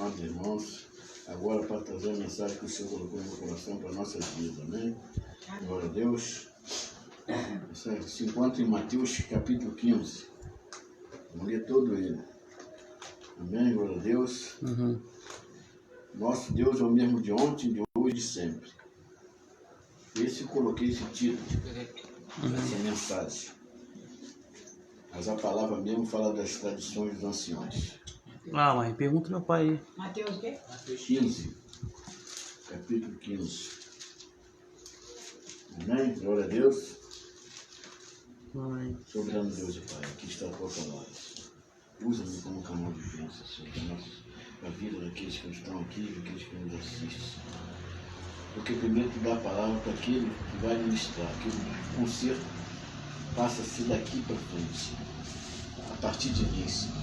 amados irmãos, agora para trazer a mensagem que o Senhor colocou no meu coração para a nossa vida, amém? Glória a Deus. Isso se encontra em Mateus capítulo 15. Vamos ler todo ele. Amém? Glória a Deus. Nosso Deus é o mesmo de ontem, de hoje e de sempre. Esse coloquei esse título, essa mensagem. Mas a palavra mesmo fala das tradições dos anciões. Ah, mãe, pergunta meu pai aí. Mateus o quê? 15. Capítulo 15. Amém? Glória a Deus. Amém. Soberano Deus e Pai, aqui está a tua palavra. Usa-me como canal de bênção, Senhor, para a vida daqueles que estão aqui e daqueles que nos assistem. Porque primeiro tu dá a palavra para aquele que vai ministrar, que o conserto passa-se daqui para frente, a partir de mim, Senhor.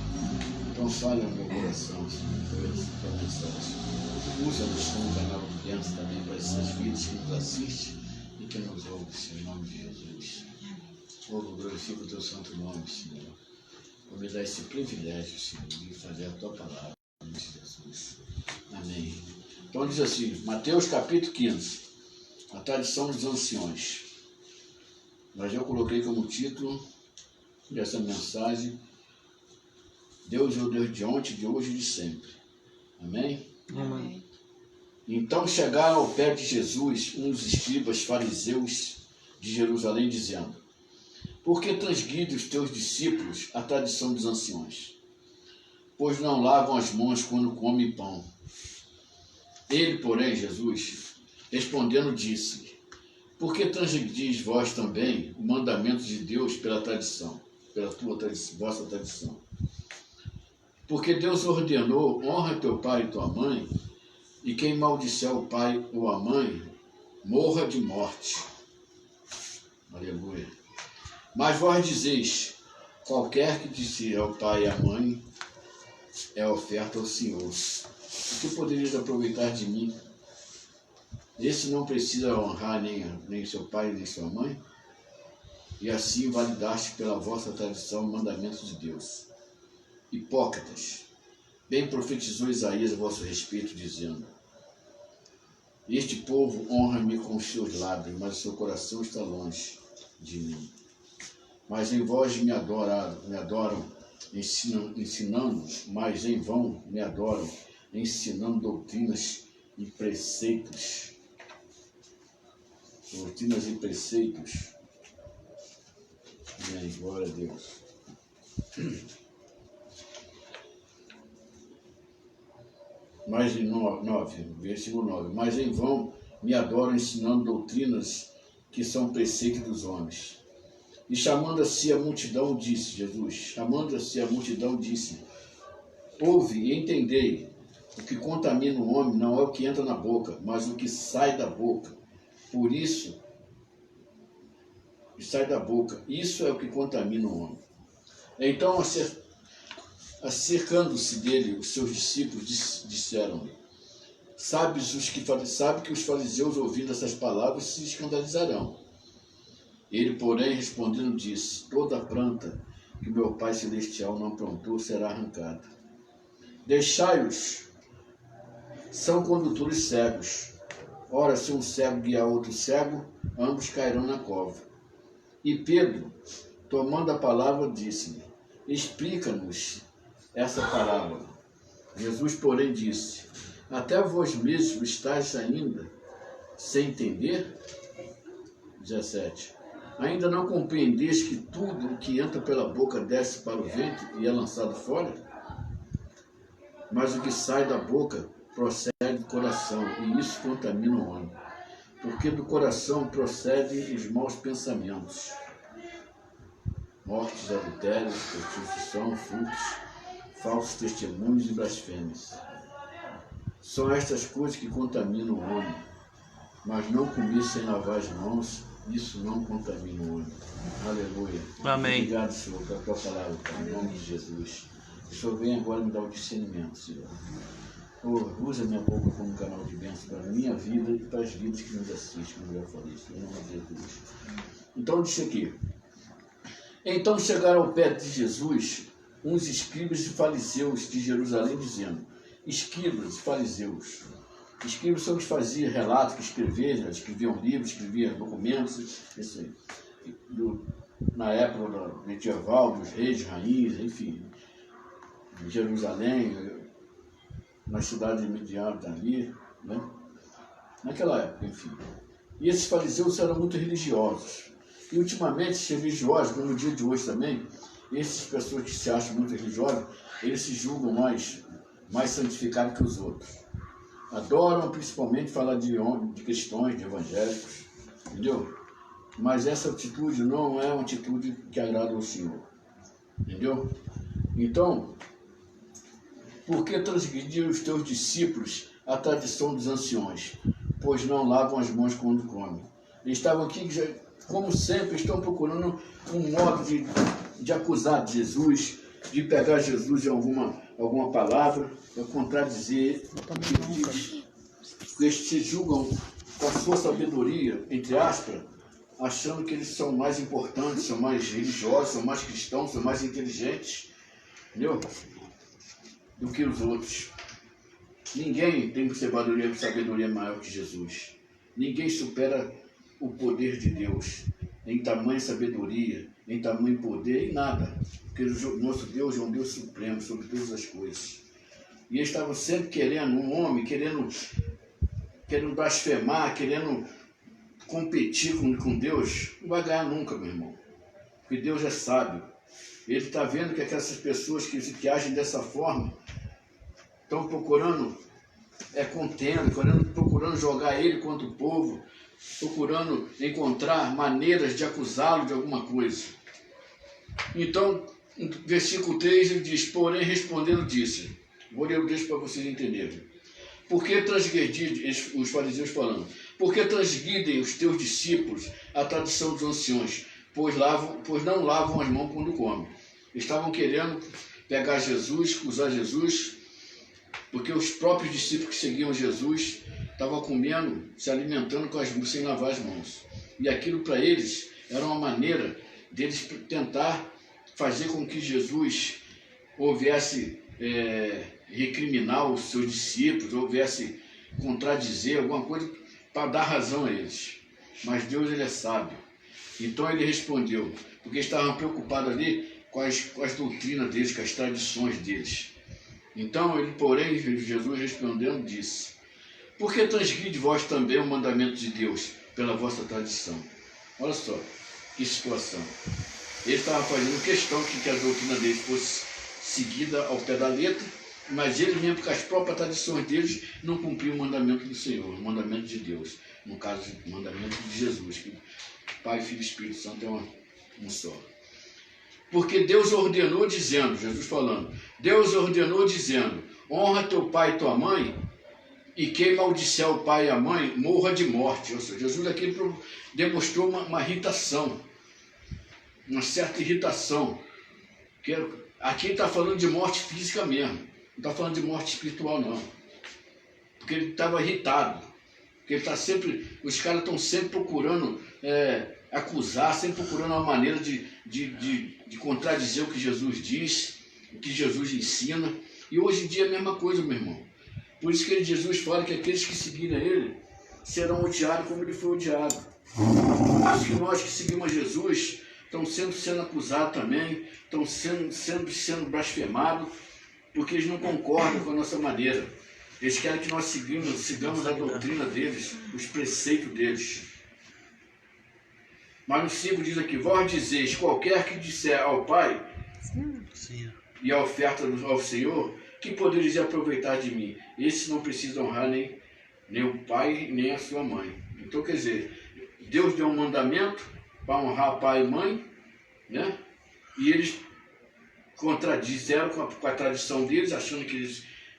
Então fale ao meu coração, Senhor, por essa mensagem. Usa-nos como canal de bênção também para essas vidas que nos assistem e que nos ouvem, Senhor, em nome de Jesus. Louvo, glorifico o teu santo nome, Senhor. Por me dar esse privilégio, Senhor, de fazer a tua palavra, em nome de Jesus. Amém. Então diz assim, Mateus capítulo 15, a tradição dos anciões. Mas eu coloquei como título dessa mensagem, Deus é o Deus de ontem, de hoje e de sempre. Amém? Amém. Então chegaram ao pé de Jesus uns escribas fariseus de Jerusalém, dizendo, por que transgride os teus discípulos a tradição dos anciões? Pois não lavam as mãos quando comem pão. Ele, porém, Jesus, respondendo, disse, por que transgredis vós também o mandamento de Deus pela tradição, pela vossa tradição? Porque Deus ordenou, honra teu pai e tua mãe, e quem maldisser o pai ou a mãe, morra de morte. Aleluia. Mas vós dizeis, qualquer que disser ao pai e à mãe, é oferta ao Senhor. O que poderias aproveitar de mim? Esse não precisa honrar nem seu pai, nem sua mãe? E assim validaste pela vossa tradição o mandamento de Deus. Hipócritas, bem profetizou Isaías a vosso respeito, dizendo, este povo honra-me com os seus lábios, mas o seu coração está longe de mim. Mas em vós me adoram, ensinando, mas em vão me adoram, ensinando doutrinas e preceitos. Doutrinas e preceitos. Amém. Glória a Deus. Mas em 9, versículo 9. Mas em vão me adoram, ensinando doutrinas que são preceitos dos homens. E chamando-se a multidão, disse Jesus, chamando-se a multidão, disse, ouve e entendei, o que contamina o homem não é o que entra na boca, mas o que sai da boca. Por isso, sai da boca, isso é o que contamina o homem. Então, acercando-se dele, os seus discípulos disseram-lhe, sabe que os fariseus, ouvindo essas palavras, se escandalizarão. Ele, porém, respondendo, disse, toda planta que meu Pai Celestial não plantou será arrancada. Deixai-os, são condutores cegos. Ora, se um cego guiar outro cego, ambos cairão na cova. E Pedro, tomando a palavra, disse-lhe, explica-nos essa parábola. Jesus, porém, disse, até vós mesmos estáis ainda sem entender? 17. Ainda não compreendeis que tudo o que entra pela boca desce para o ventre e é lançado fora? Mas o que sai da boca procede do coração, e isso contamina o homem. Porque do coração procedem os maus pensamentos, mortes, adultérios, prostituição, furtos, falsos testemunhos e blasfêmias. São estas coisas que contaminam o homem, mas não comer sem lavar as mãos, isso não contamina o homem. Aleluia. Amém. Obrigado, Senhor, pela tua palavra, Pai, em nome de Jesus. O Senhor vem agora me dar o discernimento, Senhor. Usa minha boca como canal de bênção para a minha vida e para as vidas que nos assistem, como eu já falei, em nome de Jesus. Então, diz aqui. Então chegaram ao pé de Jesus uns escribas e fariseus de Jerusalém, dizendo, escribas e fariseus. Escribas são os que faziam relatos, que escreviam livros, escreviam documentos, isso aí. Na época medieval, dos reis, rainhas, enfim, em Jerusalém, nas cidades imediatas ali, né? Naquela época, enfim. E esses fariseus eram muito religiosos. E ultimamente, esses religiosos, no dia de hoje também, essas pessoas que se acham muito religiosas, eles se julgam mais santificados que os outros. Adoram principalmente falar de cristãos, de evangélicos, entendeu? Mas essa atitude não é uma atitude que agrada ao Senhor, entendeu? Então, por que transgredir os teus discípulos a tradição dos anciões, pois não lavam as mãos quando comem? Eles estavam aqui, como sempre, estão procurando um modo de acusar de Jesus, de pegar Jesus em alguma palavra, para contradizer o que ele diz. Porque eles se julgam com a sua sabedoria, entre aspas, achando que eles são mais importantes, são mais religiosos, são mais cristãos, são mais inteligentes, entendeu? Do que os outros. Ninguém tem sabedoria maior que Jesus. Ninguém supera o poder de Deus, em tamanho sabedoria, em tamanho poder, em nada. Porque o nosso Deus é um Deus supremo sobre todas as coisas. E eles estavam sempre querendo, um homem, querendo blasfemar, querendo competir com Deus, não vai ganhar nunca, meu irmão. Porque Deus é sábio. Ele está vendo que aquelas pessoas que agem dessa forma estão procurando contenda, procurando jogar ele contra o povo, procurando encontrar maneiras de acusá-lo de alguma coisa. Então, no versículo 3 ele diz, porém respondendo disse, vou ler o texto para vocês entenderem. Por que transgredir, os fariseus falando, por que transgridem os teus discípulos a tradição dos anciões, pois não lavam as mãos quando comem? Estavam querendo pegar Jesus, usar Jesus, porque os próprios discípulos que seguiam Jesus estavam comendo, se alimentando sem lavar as mãos. E aquilo para eles era uma maneira deles tentar fazer com que Jesus houvesse recriminar os seus discípulos, houvesse contradizer alguma coisa para dar razão a eles. Mas Deus, ele é sábio. Então ele respondeu, porque estavam preocupados ali com as doutrinas deles, com as tradições deles. Então ele, porém, Jesus respondendo, disse, por que transgride vós também o mandamento de Deus pela vossa tradição? Olha só, que situação. Ele estava fazendo questão que a doutrina deles fosse seguida ao pé da letra, mas eles mesmo, com as próprias tradições deles, não cumpriam o mandamento do Senhor, o mandamento de Deus. No caso, o mandamento de Jesus, que Pai, Filho e Espírito Santo é um só. Porque Deus ordenou dizendo, Jesus falando, Deus ordenou dizendo, honra teu pai e tua mãe, e quem maldisser o pai e a mãe, morra de morte. Ou seja, Jesus aqui demonstrou uma irritação, uma certa irritação. Que aqui ele está falando de morte física mesmo, não está falando de morte espiritual não. Porque ele estava irritado, porque ele está sempre, os caras estão sempre procurando acusar, sempre procurando uma maneira de contradizer o que Jesus diz, o que Jesus ensina. E hoje em dia é a mesma coisa, meu irmão. Por isso que Jesus fala que aqueles que seguirem a ele serão odiados como ele foi odiado. Por isso que nós que seguimos a Jesus estamos sempre sendo acusados também, estamos sempre sendo blasfemados, porque eles não concordam com a nossa maneira. Eles querem que nós sigamos a doutrina deles, os preceitos deles. Mas no 5 diz aqui, vós dizeis, qualquer que disser ao Pai e a oferta ao Senhor, que podereis aproveitar de mim? Esses não precisam honrar nem o pai, nem a sua mãe. Então, quer dizer, Deus deu um mandamento para honrar pai e mãe, né? E eles contradizeram com a tradição deles, achando que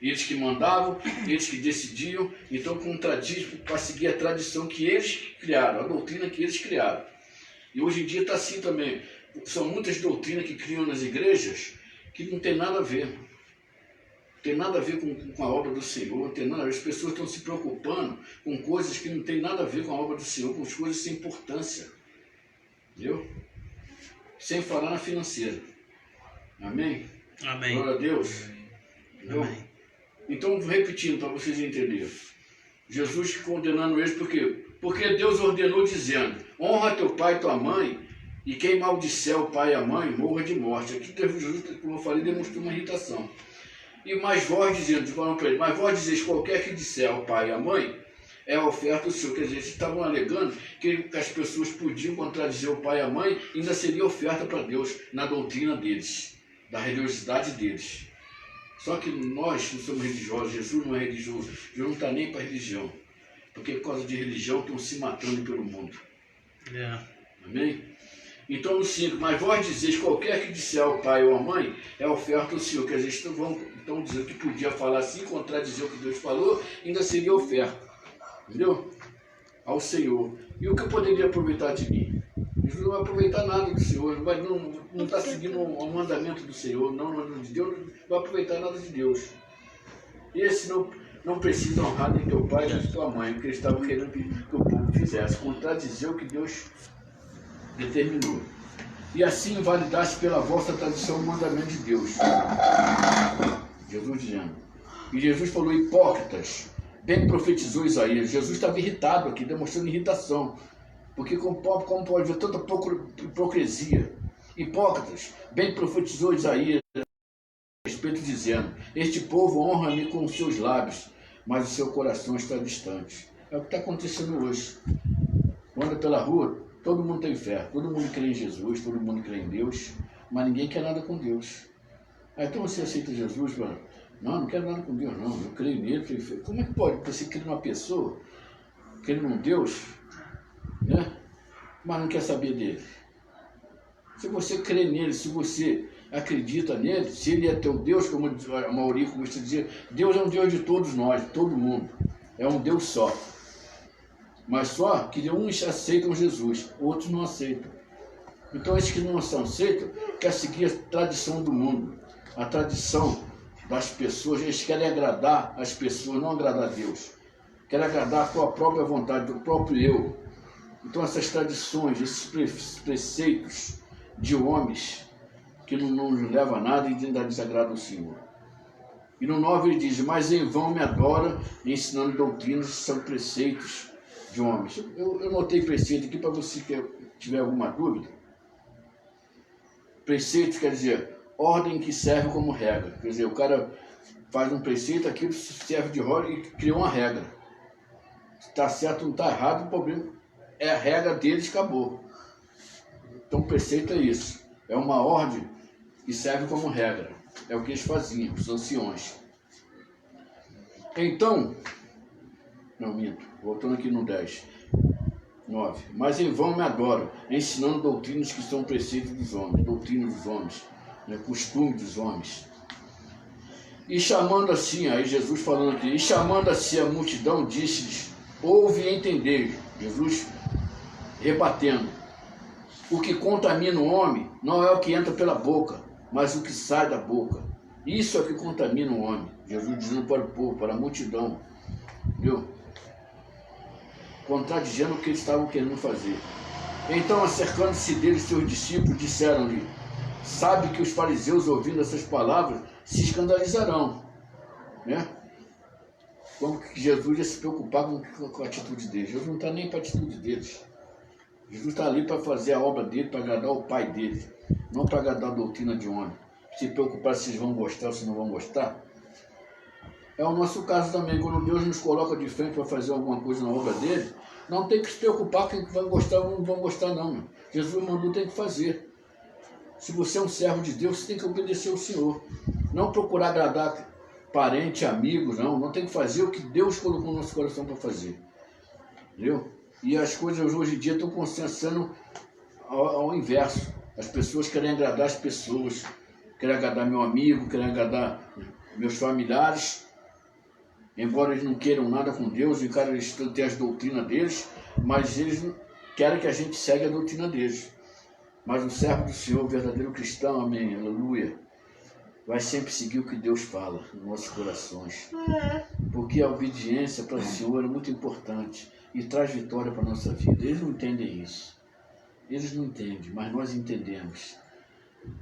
eles que mandavam, eles que decidiam, então contradiz para seguir a tradição que eles criaram, a doutrina que eles criaram. E hoje em dia está assim também. São muitas doutrinas que criam nas igrejas que não tem nada a ver. Não tem nada a ver com a obra do Senhor, não tem nada a ver. As pessoas estão se preocupando com coisas que não tem nada a ver com a obra do Senhor, com as coisas sem importância. Entendeu? Sem falar na financeira. Amém? Amém. Glória a Deus. Amém. Então, repetindo para vocês entenderem. Jesus condenando eles por quê? Porque Deus ordenou dizendo, honra teu pai e tua mãe, e quem maldisser o pai e a mãe, morra de morte. Aqui Jesus, como eu falei, demonstrou uma irritação. E mais vós dizendo, falando para ele, mas vós dizeis, qualquer que disser ao pai e à mãe, é a oferta do Senhor. Quer dizer, eles estavam alegando que as pessoas podiam contradizer o pai e a mãe, e ainda seria oferta para Deus, na doutrina deles, da religiosidade deles. Só que nós não somos religiosos, Jesus não é religioso, Jesus não está nem para religião. Porque por causa de religião estão se matando pelo mundo. Amém? Então no 5, mas vós dizeis, qualquer que disser ao pai ou à mãe, é oferta ao Senhor. Quer dizer, estão dizendo que podia falar assim, contradizer o que Deus falou, ainda seria oferta. Entendeu? Ao Senhor. E o que eu poderia aproveitar de mim? Jesus não vai aproveitar nada do Senhor, não está seguindo o mandamento do Senhor, não de Deus, não vai aproveitar nada de Deus. Esse não precisa honrar nem teu pai nem tua mãe, porque eles estavam querendo que o povo fizesse, contradizer o que Deus determinou. E assim invalidasse pela vossa tradição o mandamento de Deus. Jesus dizendo. E Jesus falou, hipócritas, bem profetizou Isaías. Jesus estava irritado aqui, demonstrando irritação. Porque como pode ver tanta hipocrisia. Hipócritas, bem profetizou Isaías a respeito dizendo, este povo honra-me com os seus lábios, mas o seu coração está distante. É o que está acontecendo hoje. Anda pela rua, todo mundo tem fé, todo mundo crê em Jesus, todo mundo crê em Deus, mas ninguém quer nada com Deus. Então você aceita Jesus, mano? Não quero nada com Deus, não. Eu creio nele, creio em fé. Como é que pode? Você crê numa pessoa, crê num Deus, né? Mas não quer saber dele. Se você crê nele, se você acredita nele, se ele é teu Deus, como a maioria começa a dizer, Deus é um Deus de todos nós, de todo mundo. É um Deus só. Mas só que uns aceitam Jesus, outros não aceitam. Então esses que não aceitam, querem seguir a tradição do mundo, a tradição das pessoas. Eles querem agradar as pessoas, não agradar a Deus. Querem agradar a sua própria vontade, do próprio eu. Então essas tradições, esses preceitos de homens que não levam a nada e ainda desagradam o Senhor. E no 9 ele diz, mas em vão me adora, ensinando doutrinas que são preceitos de homens. Eu notei preceito aqui para você que tiver alguma dúvida. Preceito quer dizer ordem que serve como regra. Quer dizer, o cara faz um preceito, aquilo serve de ordem e criou uma regra. Se está certo ou não está errado, o problema é a regra deles, acabou. Então o preceito é isso. É uma ordem que serve como regra. É o que eles faziam, os anciões. Então, não minto, voltando aqui no 10, 9. Mas em vão me adoram, ensinando doutrinas que são preceitos dos homens, doutrinas dos homens, né, costume dos homens. E chamando assim, aí Jesus falando aqui, e chamando assim a multidão, disse-lhes, ouve e entendei. Jesus rebatendo, o que contamina o homem não é o que entra pela boca, mas o que sai da boca. Isso é o que contamina o homem. Jesus dizendo para o povo, para a multidão, viu? Contradizendo o que eles estavam querendo fazer. Então, acercando-se dele, seus discípulos disseram-lhe, sabe que os fariseus, ouvindo essas palavras, se escandalizarão, né? Como que Jesus ia se preocupar com a atitude deles? Jesus não está nem para a atitude deles. Jesus está ali para fazer a obra dele, para agradar o Pai dele, não para agradar a doutrina de homem. Se preocupar se eles vão gostar ou se não vão gostar. É o nosso caso também, quando Deus nos coloca de frente para fazer alguma coisa na obra dele, não tem que se preocupar quem vai gostar ou não vão gostar não. Meu. Jesus mandou, tem que fazer. Se você é um servo de Deus, você tem que obedecer ao Senhor. Não procurar agradar parente, amigos, não tem que fazer o que Deus colocou no nosso coração para fazer. Entendeu? E as coisas hoje em dia estão sendo ao inverso. As pessoas querem agradar as pessoas, querem agradar meu amigo, querem agradar meus familiares, embora eles não queiram nada com Deus, e cara, eles têm as doutrinas deles, mas eles querem que a gente segue a doutrina deles. Mas o servo do Senhor, o verdadeiro cristão, amém, aleluia, vai sempre seguir o que Deus fala nos nossos corações. Porque a obediência para o Senhor é muito importante e traz vitória para a nossa vida. Eles não entendem isso. Eles não entendem, mas nós entendemos.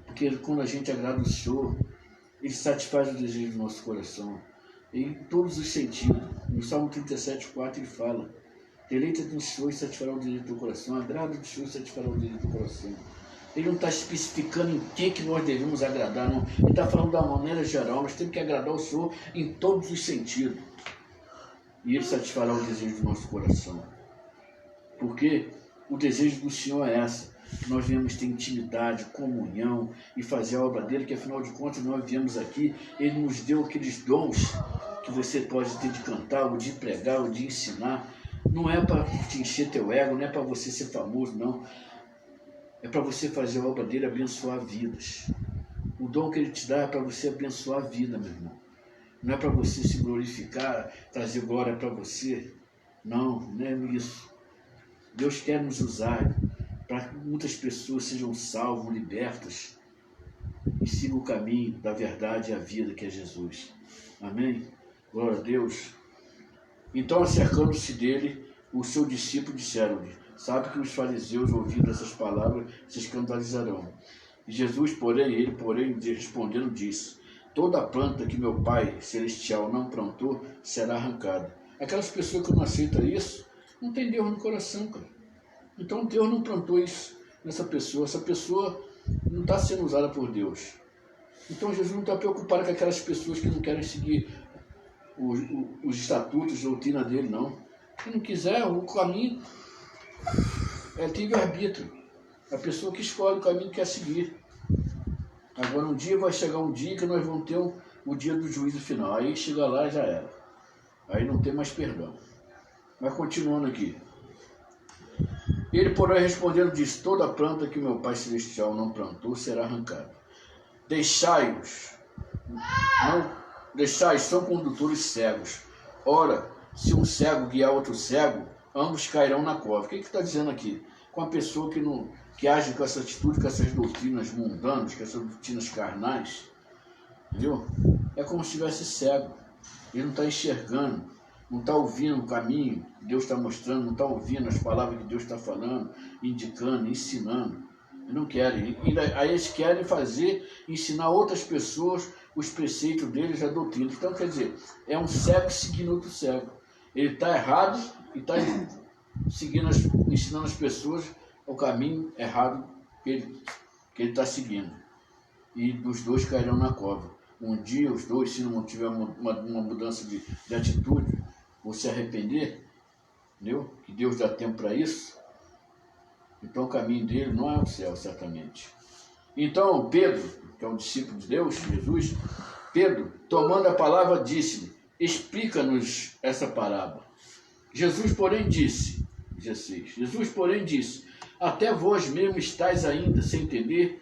Porque quando a gente agrada o Senhor, Ele satisfaz o desejo do nosso coração. em todos os sentidos. No Salmo 37,4 ele fala: deleita-te no Senhor e satisfará o direito do coração, agrada do Senhor e satisfará o direito do coração. Ele não está especificando em que nós devemos agradar, não. Ele está falando da maneira geral, nós temos que agradar o Senhor em todos os sentidos. E Ele satisfará o desejo do nosso coração. Porque o desejo do Senhor é essa, que nós viemos ter intimidade, comunhão e fazer a obra dele, que afinal de contas nós viemos aqui, Ele nos deu aqueles dons que você pode ter de cantar, ou de pregar, ou de ensinar. Não é para te encher teu ego, não é para você ser famoso, não. É para você fazer a obra dele, abençoar vidas. O dom que ele te dá é para você abençoar a vida, meu irmão. Não é para você se glorificar, trazer glória para você. Não, não é isso. Deus quer nos usar para que muitas pessoas sejam salvas, libertas e sigam o caminho da verdade e a vida, que é Jesus. Amém? Glória a Deus. Então, acercando-se dele, o seu discípulo disseram-lhe: sabe que os fariseus, ouvindo essas palavras, se escandalizarão. E Jesus, porém, respondendo, disse: toda planta que meu Pai Celestial não plantou será arrancada. Aquelas pessoas que não aceitam isso, não tem Deus no coração, cara. Então Deus não plantou isso nessa pessoa. Essa pessoa não está sendo usada por Deus. Então Jesus não está preocupado com aquelas pessoas que não querem seguir os estatutos, a doutrina dele, não. Se não quiser, o caminho é livre-arbítrio. A pessoa que escolhe o caminho que quer seguir. Agora vai chegar um dia que nós vamos ter o dia do juízo final. Aí chega lá e já era. Aí não tem mais perdão. Mas continuando aqui. Ele, porém, respondendo, disse: toda planta que meu Pai Celestial não plantou será arrancada. Deixai-os, são condutores cegos. Ora, se um cego guiar outro cego, ambos cairão na cova. O que está dizendo aqui? Com a pessoa que age com essa atitude, com essas doutrinas mundanas, com essas doutrinas carnais, entendeu? É como se estivesse cego. Ele não está enxergando, não está ouvindo o caminho que Deus está mostrando, não está ouvindo as palavras que Deus está falando, indicando, ensinando. Eles não querem. Aí eles querem ensinar outras pessoas os preceitos deles, a doutrina. Então, quer dizer, é um cego seguindo outro cego. Ele está errado e está ensinando as pessoas o caminho errado que ele está seguindo. E os dois cairão na cova. Um dia os dois, se não tiver uma mudança de atitude, ou se arrepender, entendeu? Que Deus dá tempo para isso. Então o caminho dele não é o céu, certamente. Então Pedro, que é um discípulo de Deus, Jesus, Pedro, tomando a palavra, disse-lhe: explica-nos essa parábola. Jesus, porém, disse, até vós mesmo estáis ainda sem entender.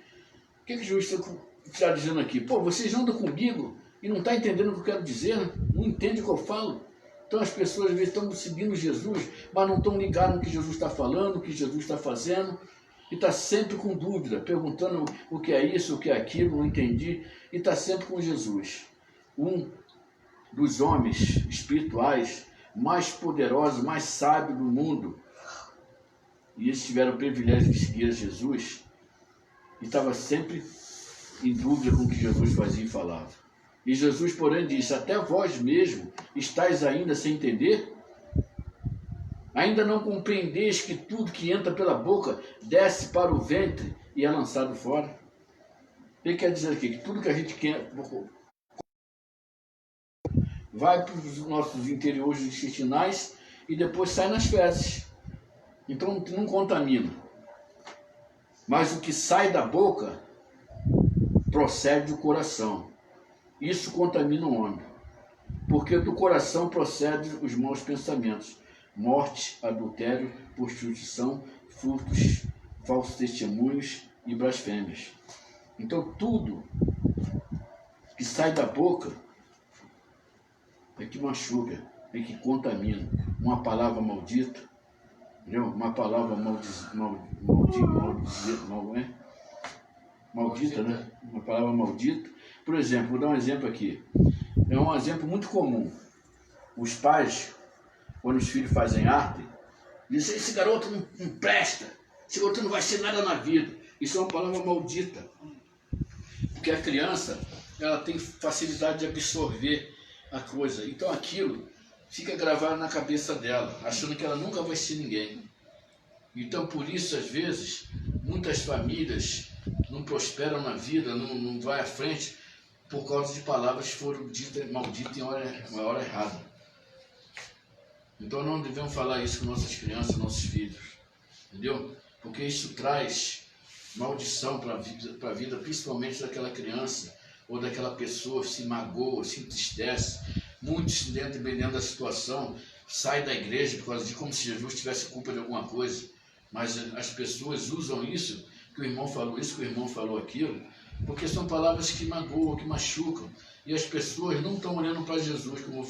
O que Jesus está dizendo aqui? Pô, vocês andam comigo e não estão entendendo o que eu quero dizer, né? Não entendem o que eu falo. Então as pessoas às vezes estão seguindo Jesus, mas não estão ligados no que Jesus está falando, o que Jesus está fazendo, e está sempre com dúvida, perguntando o que é isso, o que é aquilo, não entendi, e está sempre com Jesus. Um dos homens espirituais mais poderosos, mais sábios do mundo, e eles tiveram o privilégio de seguir a Jesus, e estava sempre em dúvida com o que Jesus fazia e falava. E Jesus, porém, disse: até vós mesmo estáis ainda sem entender? Ainda não compreendeis que tudo que entra pela boca desce para o ventre e é lançado fora? Ele quer dizer aqui que tudo que a gente quer vai para os nossos interiores intestinais e depois sai nas fezes. Então não contamina. Mas o que sai da boca procede do coração. Isso contamina o homem, porque do coração procedem os maus pensamentos: morte, adultério, prostituição, furtos, falsos testemunhos e blasfêmias. Então tudo que sai da boca é que machuca, é que contamina. Uma palavra maldita, entendeu? Uma palavra maldita, né? Uma palavra maldita. Por exemplo, vou dar um exemplo aqui. É um exemplo muito comum. Os pais, quando os filhos fazem arte, dizem: esse garoto não presta, esse garoto não vai ser nada na vida. Isso é uma palavra maldita. Porque a criança, ela tem facilidade de absorver a coisa. Então aquilo fica gravado na cabeça dela, achando que ela nunca vai ser ninguém. Então por isso, às vezes, muitas famílias não prosperam na vida, não vai à frente, por causa de palavras que foram ditas, malditas na hora errada. Então não devemos falar isso com nossas crianças, nossos filhos. Entendeu? Porque isso traz maldição para a vida, principalmente daquela criança ou daquela pessoa que se magoa, se entristece. Muitos, dentro da situação, saem da igreja por causa de como se Jesus tivesse culpa de alguma coisa. Mas as pessoas usam isso, que o irmão falou isso, que o irmão falou aquilo, porque são palavras que magoam, que machucam. E as pessoas não estão olhando para Jesus, como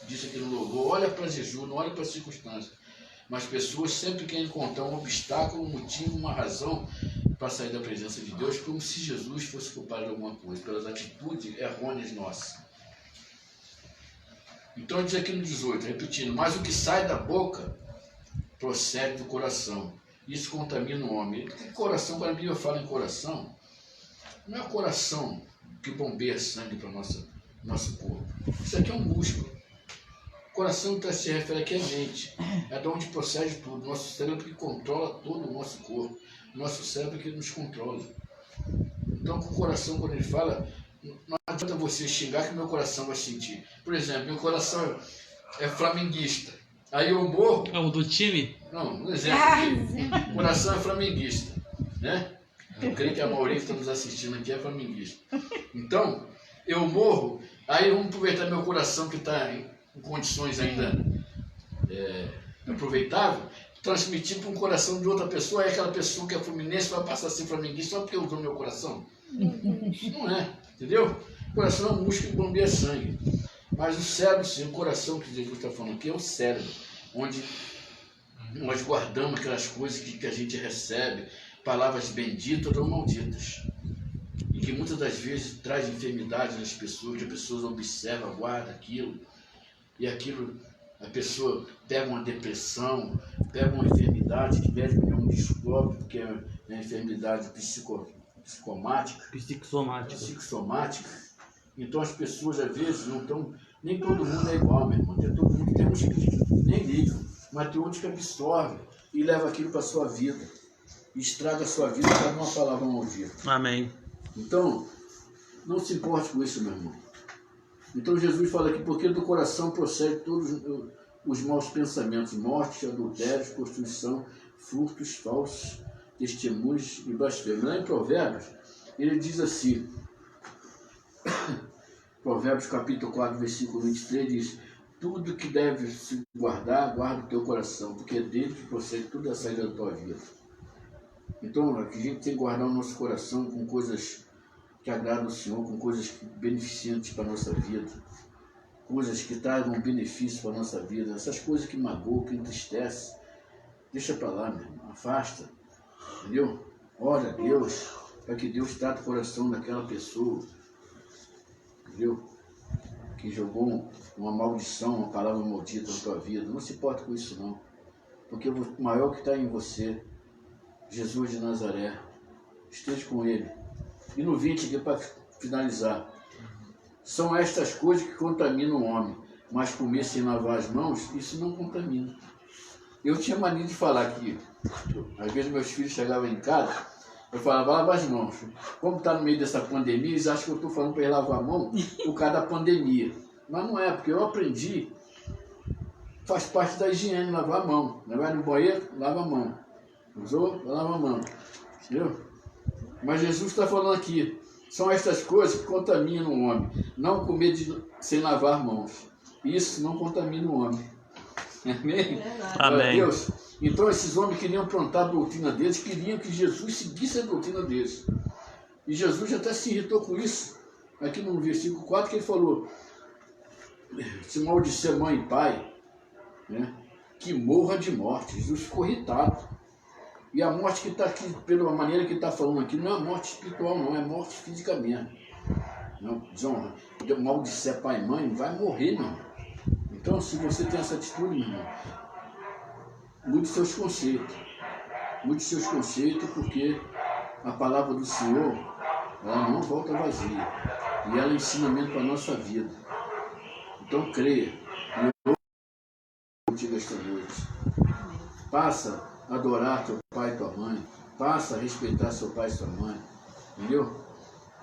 disse aqui no louvor. Olha para Jesus, não olha para as circunstâncias. Mas pessoas sempre querem encontrar um obstáculo, um motivo, uma razão para sair da presença de Deus, como se Jesus fosse culpado de alguma coisa, pelas atitudes errôneas nossas. Então diz aqui no 18, repetindo, mas o que sai da boca procede do coração. Isso contamina o homem. Porque coração, quando a Bíblia fala em coração, não é o coração que bombeia sangue para o nosso corpo. Isso aqui é um músculo. O coração se refere aqui à mente. É de onde procede tudo. Nosso cérebro que controla todo o nosso corpo. Nosso cérebro que nos controla. Então, com o coração, quando ele fala, não adianta você xingar que meu coração vai sentir. Por exemplo, meu coração é flamenguista. Aí eu morro... Vamos do time? Não, um exemplo. O coração é flamenguista. Né? Eu creio que a maioria que está nos assistindo aqui é flamenguista. Então, eu morro, aí vamos aproveitar meu coração que está em condições ainda aproveitáveis, transmitir para um coração de outra pessoa, aí aquela pessoa que é fluminense vai passar a ser flamenguista só porque usou meu coração? Não é, entendeu? O coração é um músculo que bombeia sangue. Mas o cérebro, sim, o coração que Jesus está falando aqui é o cérebro, onde nós guardamos aquelas coisas que a gente recebe, palavras benditas ou malditas, e que muitas das vezes traz enfermidade nas pessoas, que as pessoas observam, guardam aquilo, e aquilo, a pessoa pega uma depressão, pega uma enfermidade que médico não descobre, porque é uma enfermidade psicossomática. Então as pessoas às vezes não estão, nem todo mundo é igual, meu irmão, tem todo mundo, tem uns que nem ligam, mas tem outros que absorvem e levam aquilo para a sua vida, estraga a sua vida para uma palavra maldita. Amém. Então, não se importe com isso, meu irmão. Então Jesus fala aqui, porque do coração procede todos os maus pensamentos, morte, adultérios, prostituição, furtos, falsos, testemunhos e blasfêmia. Lá em Provérbios, ele diz assim, Provérbios capítulo 4, versículo 23, diz, tudo que deve se guardar, guarda o teu coração, porque é dele que procede tudo a saída da tua vida. Então, a gente tem que guardar o nosso coração com coisas que agradam ao Senhor, com coisas beneficentes para a nossa vida, coisas que tragam benefício para a nossa vida, essas coisas que magoam, que entristecem, deixa para lá, meu irmão, afasta, entendeu? Ora a Deus, para que Deus trate o coração daquela pessoa, entendeu? Que jogou uma maldição, uma palavra maldita na tua vida. Não se importa com isso não, porque o maior que está em você, Jesus de Nazaré, esteja com ele. E no 20 aqui para finalizar, são estas coisas que contaminam o homem, mas comer sem lavar as mãos, isso não contamina. Eu tinha mania de falar que, às vezes meus filhos chegavam em casa, eu falava, lava as mãos. Como está no meio dessa pandemia, eles acham que eu estou falando para ele lavar a mão por causa da pandemia. Mas não é, porque eu aprendi, faz parte da higiene, lavar a mão. Vai no banheiro, lava a mão. Usou, lava a mão. Entendeu? Mas Jesus está falando aqui, são estas coisas que contaminam o homem. Não comer sem lavar mãos. Isso não contamina o homem. Amém? Amém. Deus. Então esses homens queriam aprontar a doutrina deles, queriam que Jesus seguisse a doutrina deles. E Jesus até se irritou com isso. Aqui no versículo 4 que ele falou, se maldisser mãe e pai, né, que morra de morte. Jesus ficou irritado. E a morte que está aqui, pela maneira que está falando aqui, não é morte espiritual, não, é morte física mesmo. Não, desonra. Maldisser pai e mãe, vai morrer, meu irmão. Então, se você tem essa atitude, meu irmão, mude seus conceitos. Mude seus conceitos, porque a palavra do Senhor, ela não volta vazia. E ela é ensinamento para a nossa vida. Então creia. E eu contigo esta noite. Passa a adorar teu pai e tua mãe. Passa a respeitar seu pai e sua mãe. Entendeu?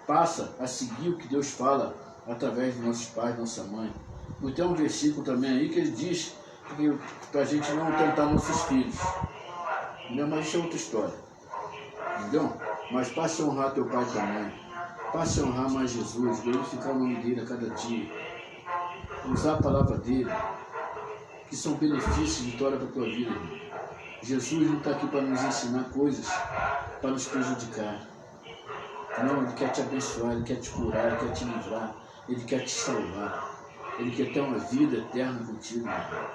Passa a seguir o que Deus fala através dos nossos pais, nossa mãe. E tem um versículo também aí que ele diz para a gente não tentar nossos filhos. Entendeu? Mas isso é outra história. Entendeu? Mas passe a honrar teu pai e tua mãe. Passe a honrar mais Jesus, glorificar o nome dele a cada dia. Usar a palavra dele, que são benefícios de vitória para a tua vida, irmão. Jesus não está aqui para nos ensinar coisas para nos prejudicar. Não, ele quer te abençoar, ele quer te curar, ele quer te livrar, ele quer te salvar. Ele quer ter uma vida eterna contigo, meu irmão.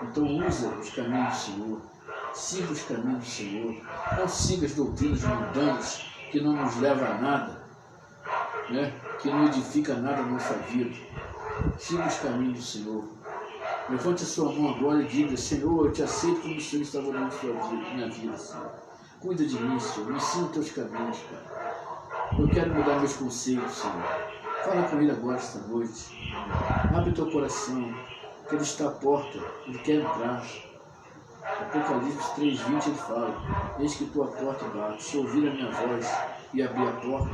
Então usa os caminhos do Senhor. Siga os caminhos do Senhor. Não siga as doutrinas mundanas que não nos levam a nada, né? Que não edifica nada na nossa vida. Siga os caminhos do Senhor. Levante a sua mão agora e diga: Senhor, eu te aceito como o Senhor está olhando minha vida, Senhor. Cuida de mim, Senhor. Me ensina os teus caminhos, Pai. Eu quero mudar meus conceitos, Senhor. Fala com Ele agora esta noite. Abre teu coração, que Ele está à porta. Ele quer entrar. Apocalipse 3:20 ele fala: eis que tua porta bate. Se ouvir a minha voz e abrir a porta,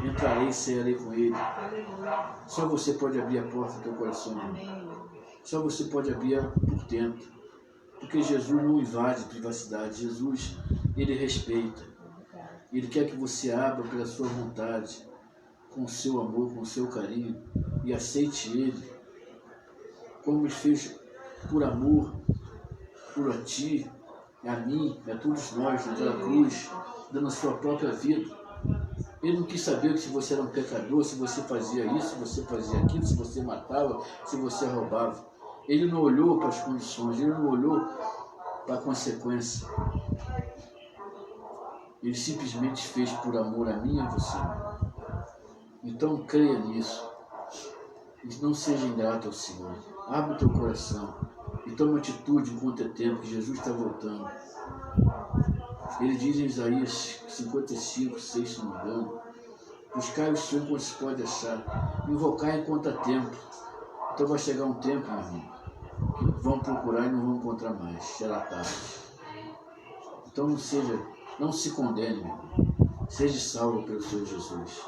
entrarei e cearei com Ele. Só você pode abrir a porta do teu coração, irmão. Só você pode abrir por dentro. Porque Jesus não invade privacidade. Jesus, Ele respeita. Ele quer que você abra pela sua vontade, com o seu amor, com o seu carinho, e aceite Ele, como Ele fez por amor, por a ti, a mim, a todos nós, naquela cruz, dando a sua própria vida. Ele não quis saber se você era um pecador, se você fazia isso, se você fazia aquilo, se você matava, se você roubava. Ele não olhou para as condições, ele não olhou para a consequência. Ele simplesmente fez por amor a mim e a você. Então creia nisso. E não seja ingrato ao Senhor. Abre o teu coração e toma atitude enquanto é tempo, que Jesus está voltando. Ele diz em Isaías 55:6, se não me engano: buscai o Senhor enquanto se pode achar, invocar enquanto há tempo. Então vai chegar um tempo, meu irmão, que vão procurar e não vão encontrar mais, será tarde. Então não se condene, meu irmão. Seja salvo pelo Senhor Jesus.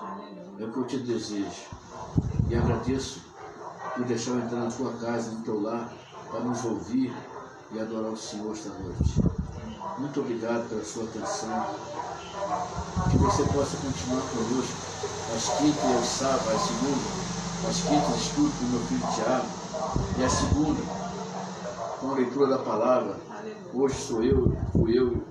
É o que eu te desejo. E agradeço por deixar eu entrar na tua casa, no teu lar, para nos ouvir e adorar o Senhor esta noite. Muito obrigado pela sua atenção. Que você possa continuar conosco às quintas e aos sábados, às segundas. Às quintas estudo com o meu filho Tiago. E a segunda, com a leitura da palavra. Hoje fui eu,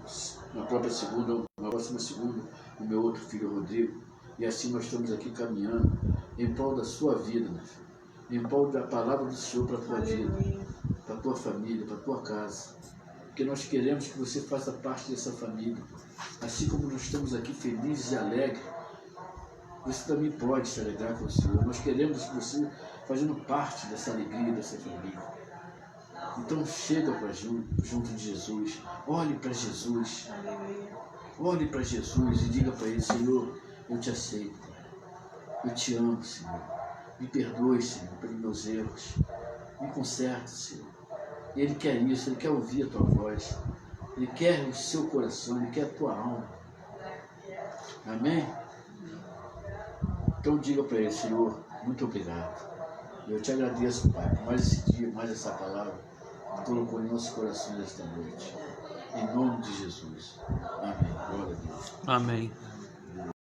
na próxima segunda, o meu outro filho Rodrigo. E assim nós estamos aqui caminhando em prol da sua vida, meu filho. Em prol da palavra do Senhor para a tua vida, para a tua família, para a tua casa. Porque nós queremos que você faça parte dessa família. Assim como nós estamos aqui felizes e alegres, você também pode se alegrar com o Senhor. Nós queremos que você fazendo parte dessa alegria, dessa família. Então chega para junto de Jesus. Olhe para Jesus. Olhe para Jesus e diga para Ele: Senhor, eu te aceito. Eu te amo, Senhor. Me perdoe, Senhor, pelos meus erros. Me conserte, Senhor. Ele quer isso, Ele quer ouvir a tua voz. Ele quer o seu coração, Ele quer a tua alma. Amém? Então diga para Ele: Senhor, muito obrigado. Eu te agradeço, Pai, por mais esse dia, mais essa palavra que colocou em nosso coração esta noite. Em nome de Jesus. Amém. Glória a Deus. Amém.